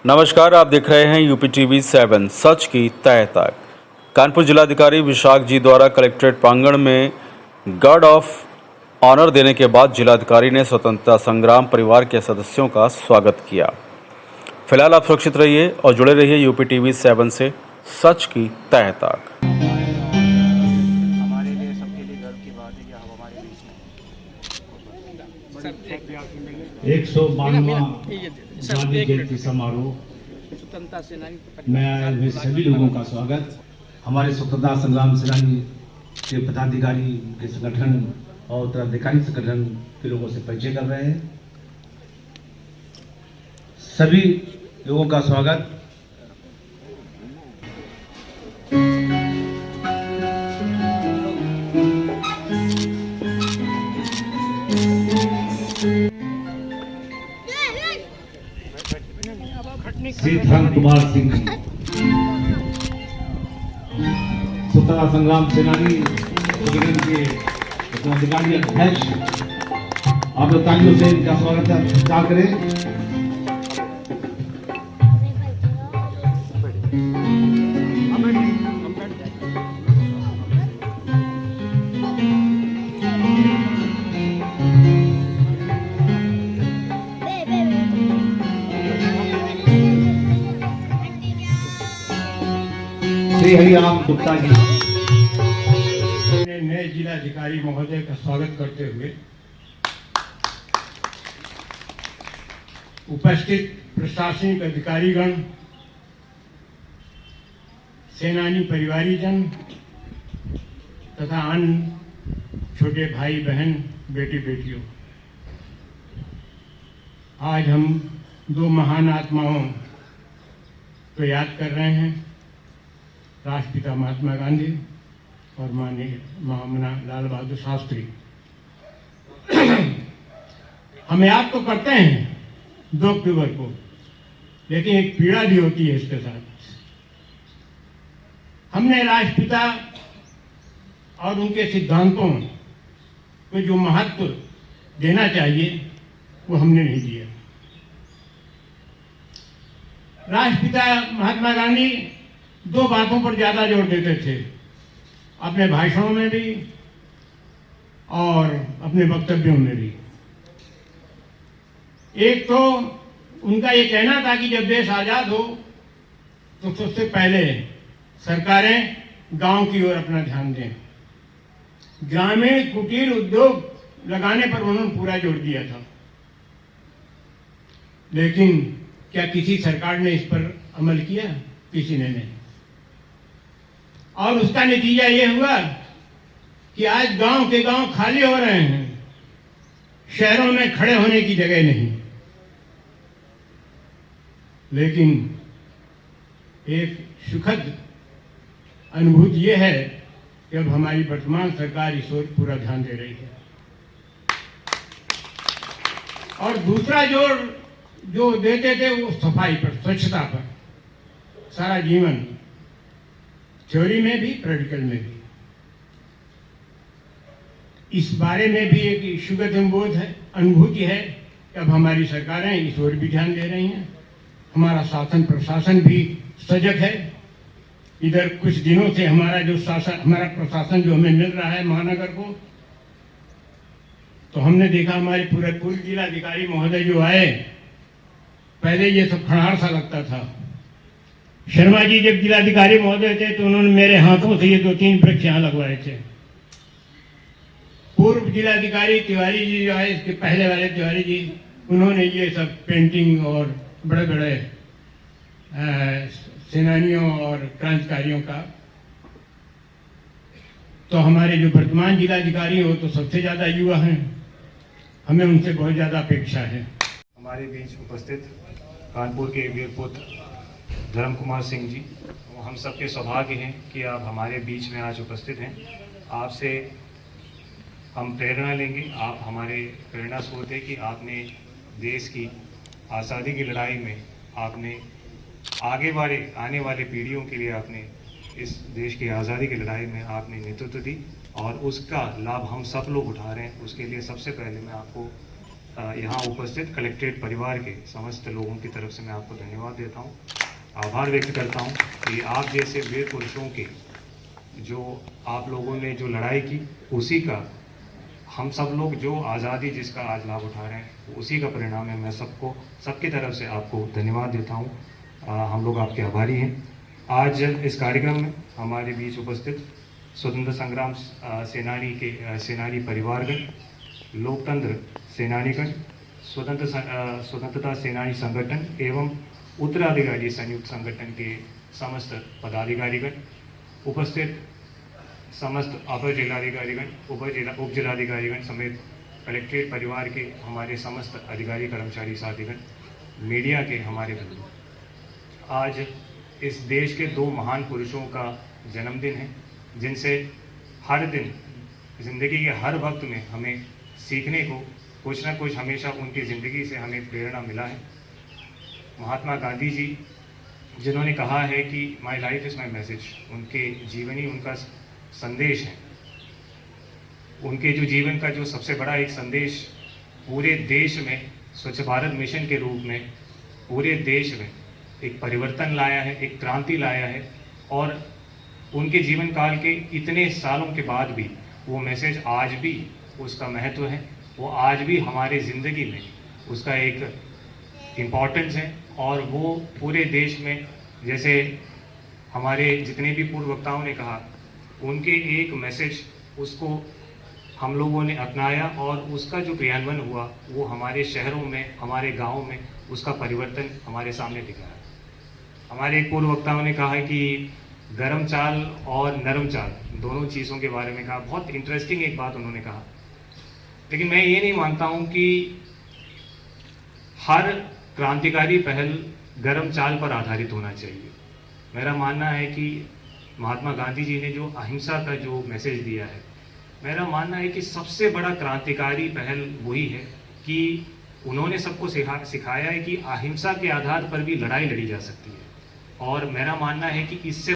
नमस्कार, आप देख रहे हैं यूपी टीवी 7 सच की तह तक। कानपुर जिलाधिकारी विशाख जी द्वारा कलेक्ट्रेट प्रांगण में गार्ड ऑफ ऑनर देने के बाद जिलाधिकारी ने स्वतंत्रता संग्राम परिवार के सदस्यों का स्वागत किया। फिलहाल आप सुरक्षित रहिए और जुड़े रहिए यूपी टीवी 7 से सच की तह तक। हमारे लिए सबके लिए गर्व की बात है कि आप हमारे बीच में 152वां गांधी जयंती समारोह में सभी लोगों का स्वागत। हमारे स्वतंत्रता संग्राम सेनानी के पदाधिकारी के संगठन और उत्तराधिकारी संगठन के लोगों से परिचय कर रहे हैं। सभी लोगों का स्वागत। श्री धर्म कुमार सिंह जी, स्वतंत्रता संग्राम सेनानी संगठन के उत्तराधिकारी अध्यक्ष, आप लोग तालियों से इनका स्वागत करें। श्री हरिराम गुप्ता जी नए जिलाधिकारी महोदय का स्वागत करते हुए उपस्थित प्रशासनिक अधिकारीगण, सेनानी परिवारीजन तथा अन्य छोटे भाई बहन, बेटी बेटियों, आज हम दो महान आत्माओं को याद कर रहे हैं, राष्ट्रपिता महात्मा गांधी और माननीय महामना लाल बहादुर शास्त्री। हम याद तो करते हैं 2 अक्टूबर को, लेकिन एक पीड़ा भी होती है इसके साथ। हमने राष्ट्रपिता और उनके सिद्धांतों को जो महत्व देना चाहिए वो हमने नहीं दिया। राष्ट्रपिता महात्मा गांधी 2 बातों पर ज्यादा जोर देते थे, अपने भाषणों में भी और अपने वक्तव्यों में भी। एक तो उनका ये कहना था कि जब देश आजाद हो तो सबसे पहले सरकारें गांव की ओर अपना ध्यान दें। ग्रामीण कुटीर उद्योग लगाने पर उन्होंने पूरा जोर दिया था, लेकिन क्या किसी सरकार ने इस पर अमल किया? किसी ने नहीं। और उसका नतीजा ये हुआ कि आज गांव के गांव खाली हो रहे हैं, शहरों में खड़े होने की जगह नहीं। लेकिन एक सुखद अनुभूति ये है कि अब हमारी वर्तमान सरकार इस ओर पूरा ध्यान दे रही है। और दूसरा जोर जो देते थे वो सफाई पर, स्वच्छता पर, सारा जीवन, थ्योरी में भी प्रैक्टिकल में भी। इस बारे में भी एक सुगत अनुभूति है कि अब हमारी सरकारें इस ओर भी ध्यान दे रही हैं। हमारा शासन प्रशासन भी सजग है। इधर कुछ दिनों से हमारा प्रशासन जो हमें मिल रहा है महानगर को, तो हमने देखा हमारे पूर्व जिलाधिकारी महोदय जो आए, पहले ये सब खड़ाड़ सा लगता था। शर्मा जी जब जिलाधिकारी महोदय थे तो उन्होंने मेरे हाथों से ये 2-3 वृक्ष यहाँ लगवाए थे। पूर्व जिलाधिकारी तिवारी जी जो है, इसके पहले वाले तिवारी जी, उन्होंने ये सब पेंटिंग और बड़े बड़े सेनानियों और क्रांतिकारियों का। तो हमारे जो वर्तमान जिलाधिकारी हो तो सबसे ज्यादा युवा हैं, हमें उनसे बहुत ज्यादा अपेक्षा है। हमारे बीच उपस्थित कानपुर के वीर पुत्र धर्म कुमार सिंह जी, हम सबके सौभाग्य हैं कि आप हमारे बीच में आज उपस्थित हैं। आपसे हम प्रेरणा लेंगे। आप हमारे प्रेरणा स्रोत हैं कि आपने देश की आज़ादी की लड़ाई में आपने आने वाले पीढ़ियों के लिए आपने इस देश की आज़ादी की लड़ाई में आपने नेतृत्व दी और उसका लाभ हम सब लोग उठा रहे हैं। उसके लिए सबसे पहले मैं आपको यहाँ उपस्थित कलेक्ट्रेट परिवार के समस्त लोगों की तरफ से मैं आपको धन्यवाद देता हूँ, आभार व्यक्त करता हूँ कि आप जैसे वीर पुरुषों के जो आप लोगों ने जो लड़ाई की, उसी का हम सब लोग जो आज़ादी जिसका आज लाभ उठा रहे हैं उसी का परिणाम है। मैं सबकी तरफ से आपको धन्यवाद देता हूँ। हम लोग आपके आभारी हैं। आज इस कार्यक्रम में हमारे बीच उपस्थित स्वतंत्र संग्राम सेनानी परिवारगण, लोकतंत्र सेनानीगण, स्वतंत्रता सेनानी संगठन एवं उत्तराधिकारी संयुक्त संगठन के समस्त पदाधिकारीगण, उपस्थित समस्त अपर जिलाधिकारीगण, उप जिलाधिकारीगण समेत कलेक्ट्रेट परिवार के हमारे समस्त अधिकारी कर्मचारी साथीगण, मीडिया के हमारे बंधु, आज इस देश के दो महान पुरुषों का जन्मदिन है जिनसे हर दिन जिंदगी के हर वक्त में हमें सीखने को कुछ ना कुछ हमेशा उनकी ज़िंदगी से हमें प्रेरणा मिला है। महात्मा गांधी जी जिन्होंने कहा है कि my life is my message, उनके जीवन ही उनका संदेश है। उनके जो जीवन का जो सबसे बड़ा एक संदेश पूरे देश में स्वच्छ भारत मिशन के रूप में पूरे देश में एक परिवर्तन लाया है, एक क्रांति लाया है। और उनके जीवन काल के इतने सालों के बाद भी वो मैसेज आज भी उसका महत्व है, वो आज भी हमारे ज़िंदगी में उसका एक इम्पॉर्टेंस है। और वो पूरे देश में, जैसे हमारे जितने भी पूर्व वक्ताओं ने कहा, उनके एक मैसेज उसको हम लोगों ने अपनाया और उसका जो क्रियान्वयन हुआ वो हमारे शहरों में, हमारे गाँव में उसका परिवर्तन हमारे सामने दिख रहा है। हमारे एक पूर्व वक्ताओं ने कहा कि गर्म चाल और नरम चाल दोनों चीज़ों के बारे में कहा। बहुत इंटरेस्टिंग एक बात उन्होंने कहा, लेकिन मैं ये नहीं मानता हूँ कि हर क्रांतिकारी पहल गर्म चाल पर आधारित होना चाहिए। मेरा मानना है कि महात्मा गांधी जी ने जो अहिंसा का जो मैसेज दिया है, मेरा मानना है कि सबसे बड़ा क्रांतिकारी पहल वही है कि उन्होंने सबको सिखाया है कि अहिंसा के आधार पर भी लड़ाई लड़ी जा सकती है। और मेरा मानना है कि इससे